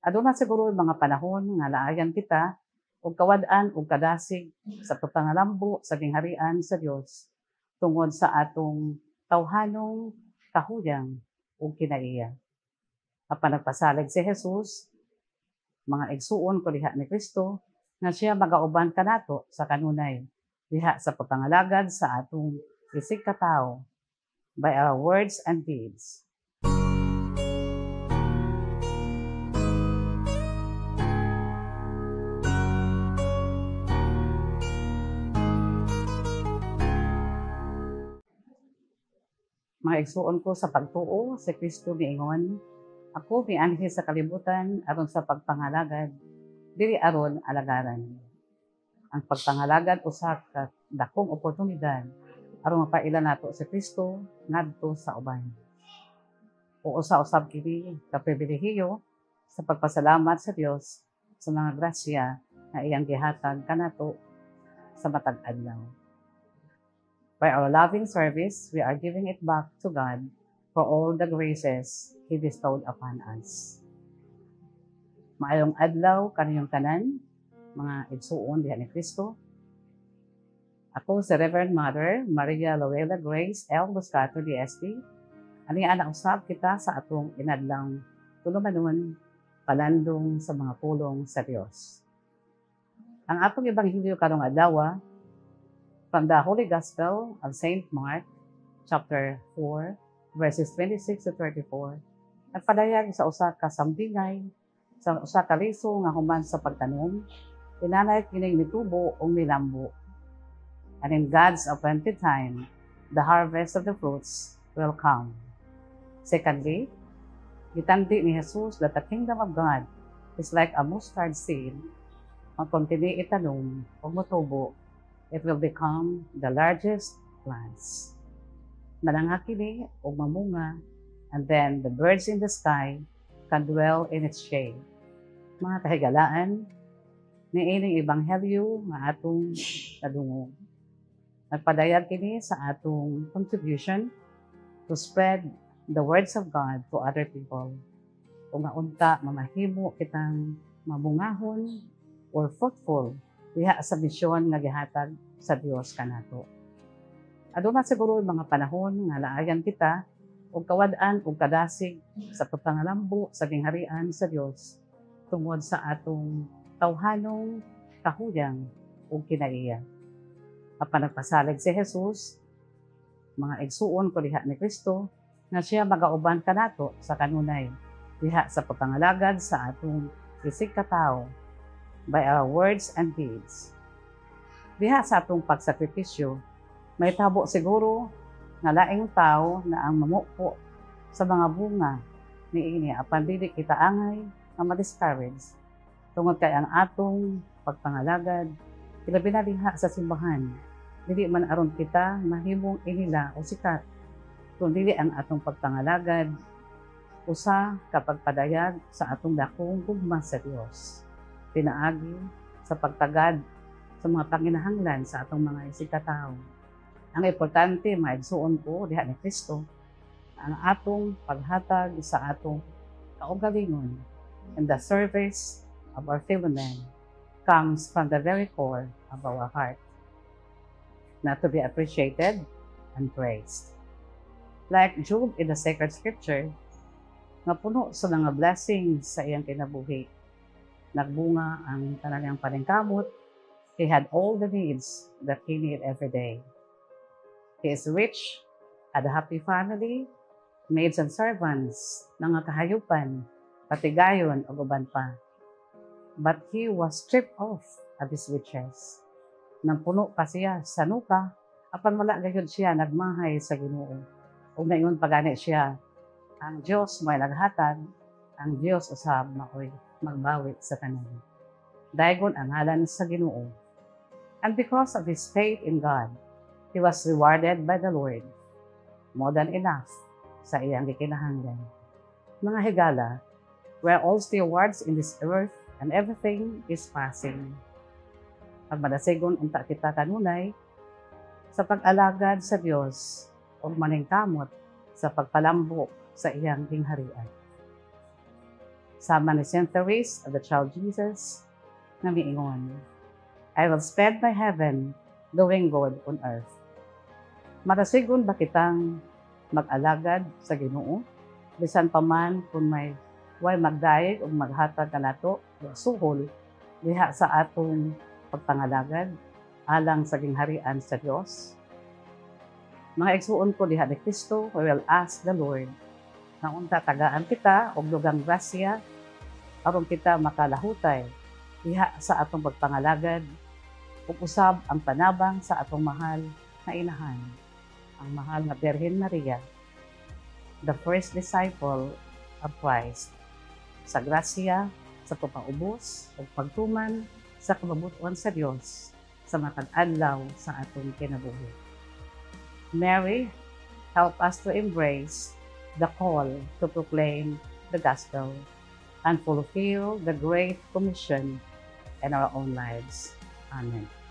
Aduna siguro yung mga panahon nga laayan kita og kawad-an ug kadasig sa pagpangalambo sa gingharian sa Dios tungod sa atong tawhanong kahuyang ug kinaiya. Apan nagpasalig si Jesus, mga igsuon ko diha ni Kristo nga siya magauban kanato sa kanunay diha sa pagpangalagad sa atong isig katawo by our words and deeds. Mga igsuon ko sa pagtuo, si Kristo miingon, ako mianhi sa kalibutan aron sa pagpangalagad, dili aron alagaran. Ang pagpangalagad usa ka dakong oportunidad aron mapaila nato si Kristo ngadto sa uban. O usa-usab kini ka pribilehiyo sa pagpasalamat sa Dios sa mga grasya nga iyang gihatag kanato sa matag adlaw. By our loving service, we are giving it back to God for all the graces He bestowed upon us. Maayong adlaw kaniyong tanan, mga igsuon diha ni Kristo. Ako si Reverend Mother Maria Luella Grace L. Buscato DSD. Ani anak usab kita sa atong inadlang tulumanon palandong sa mga pulong sa Dios. Ang atong ebanghelyo karong adlaw from the Holy Gospel of St. Mark, chapter 4, verses 26 to 34, nagpadayag sa usa ka sambingay, sa usa ka liso nga human sa pagtanom, inanay kining nitubo o nilambo. And in God's appointed time, the harvest of the fruits will come. Secondly, gitandi ni Jesus that the kingdom of God is like a mustard seed, ang kung tini itanong o mutubo, it will become the largest plants. Manangha kini o mamunga, and then the birds in the sky can dwell in its shade. Mga kahigalaan, niining ebanghelyo nga atong kadungog. Nagpadayag kini sa atong contribution to spread the words of God to other people. O nga unta mamahimo kitang mabungahon or fruitful diha sa misyon nga gihatag sa Dios kanato. Aduna siguro yung mga panahon nga laayan kita og kawad-an ug kadasig sa pagpangalambo sa gingharian sa Dios tungod sa atong tawhanong kahuyang ug kinaiya. Apan nagpasalig si Jesus, mga igsuon ko diha ni Kristo nga siya magauban kanato sa kanunay diha sa pagpangalagad sa atong isig katawo by our words and deeds. Diha sa atong pagsakripisyo, may tabo siguro nga laing tao na ang mamupo sa mga bunga niini apan dili kita angay nga ma-discourage tungod kay ang atong pagpangalagad ilabi na diha sa simbahan. Dili man aron kita mahimong inila o sikat, kundi ang atong pagpangalagad usa ka pagpadayag sa atong dakong gugma sa Dios. Pinaagi sa pagtagad sa mga panginahanglan sa atong mga isikatawo. Ang importante, maigsuon ko diha ni Kristo, ang atong paghatag sa atong kaugalingon and the service of our fellow men comes from the very core of our heart, not to be appreciated and praised. Like Job in the sacred scripture, nga puno sa mga blessings sa iyang kinabuhi, nagbunga ang kanang paningkamot. He had all the needs that he needed every day. He is rich, had a happy family, maids and servants, mga kahayupan, patigayon o uban pa. But he was stripped off of his riches. Nang puno pa siya sa nuka, apan wala gayud siya nagmahay sa Ginoo. Ug naingon pagani siya, ang Dios may naghatag, ang Dios usab maoy magbawi sa tanan. Daygon ang ngalan sa Ginoo. And because of his faith in God, he was rewarded by the Lord, more than enough sa iyang gikinahanglan. Mga higala, we're all stewards in this earth and everything is passing. Pagmadasigon unta kita kanunay sa pag-alagad sa Dios o maningkamot sa pagpalambo sa iyang gingharian. Sama ni St. Therese of the Child Jesus na miingon, I will spend my heaven doing good on earth. Marasigon ba kitang mag-alagad sa Ginoo? Bisan pa man kung may way magdayeg o maghatag kanato suhol diha sa atong pagpangalagad alang sa gingharian sa Dios. Mga igsuon ko diha ni Kristo, we will ask the Lord na unta tagaan kita og dugang grasya aron kita makalahutay diha sa atong pagpangalagad ug usab ang panabang sa atong mahal na inahan, ang mahal na Birhen Maria, the first disciple of Christ, sa grasya, sa pagpaubos ug pagtuman sa kababuton sa Dios sa matag adlaw sa atong kinabuhi. Mary, help us to embrace the call to proclaim the gospel and fulfill the Great Commission in our own lives. Amen.